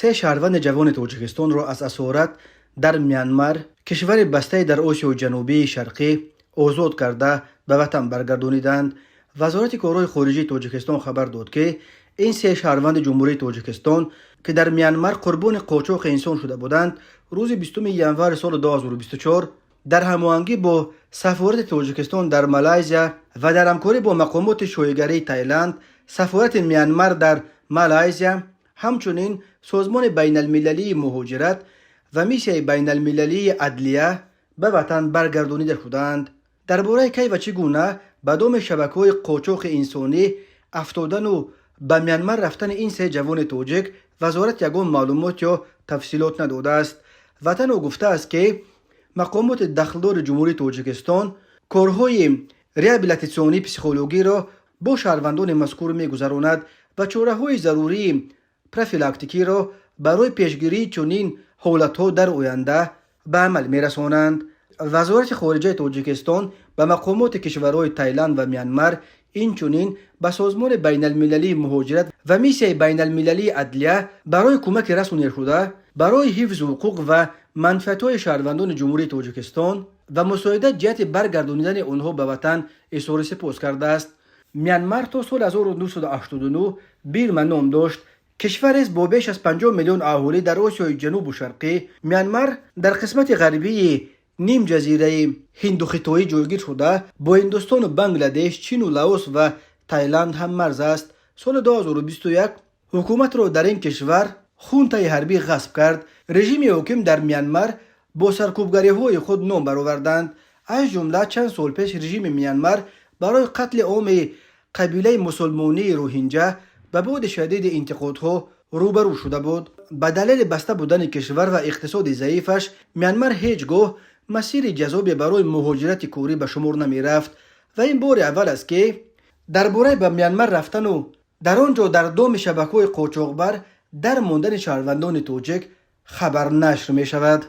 سه شهروند جوان تاجیکستان را از اسارت در میانمار، کشور بسته در آسیای جنوبی شرقی، آزاد کرده به وطن برگردانیدند. وزارت کارهای خارجه تاجیکستان خبر داد که این سه شهروند جمهوری تاجیکستان که در میانمار قربان قاچاق انسان شده بودند، روز 20 ژانویه سال 2024 در هماهنگی با سفارت تاجیکستان در مالزیا و در همکاری با مقامات شایگری تایلند، سفارت میانمار در مالزیا، همچنین سازمان بین المللی مهاجرت و میسیه بین المللی عدلیه به وطن برگردانیده شدند. درباره کی و چگونه به دام شبکه‌های قاچاق انسانی افتادن و به میانمار رفتن این سه جوان تاجیک وزارت یگان معلومات یا تفصیلات نداده است. وطن او گفته است که مقامات دخلدار جمهوری تاجیکستان کارهای ریابیلیتاسیونی پسیکولوژی را با شهروندان مذکور می‌گذراند و چاره‌های ضروری پروفیلاکتیکی را برای پیشگیری چنین حالت‌ها در آینده به عمل می‌رسانند. وزارت خارجه تاجیکستان به مقامات کشورهای تایلند و میانمار، اینچنین به سازمان بین المللی مهاجرت و میسیه بین المللی عدلیه برای کمک رسانی شده برای حفظ حقوق و منفعت‌های شهروندان جمهوری تاجیکستان و مساعدت جهت برگردانیدن آنها به وطن اظهار سپاس کرده است. میانمار تا سال 1989 بیرم نام داشت. کشور است با بیش از 50 میلیون اهالی در آسیای جنوب و شرقی. میانمار در قسمت غربی نیم جزیره هندوخطایی جایگیر شده با هندوستان و بنگلادش، چین و لاوس و تایلند هم مرز است. سال 2021 حکومت را در این کشور خونتای حربی غصب کرد. رژیم حاکم در میانمار با سرکوبگری‌های خود نام برآوردند. از جمله چند سال پیش رژیم میانمار برای قتل عام قبیله مسلمانی روهینجا به بعد شدید انتقادها روبرو شده بود. به دلیل بسته بودن کشور و اقتصاد ضعیفش، میانمار هیچگاه مسیر جذابی برای مهاجرت کاری به شمار نمی رفت و این بار اول است که درباره به میانمار رفتن و در آنجا در دام شبکه‌های قاچاقبر در ماندن شهروندان تاجیک خبر نشر می شود.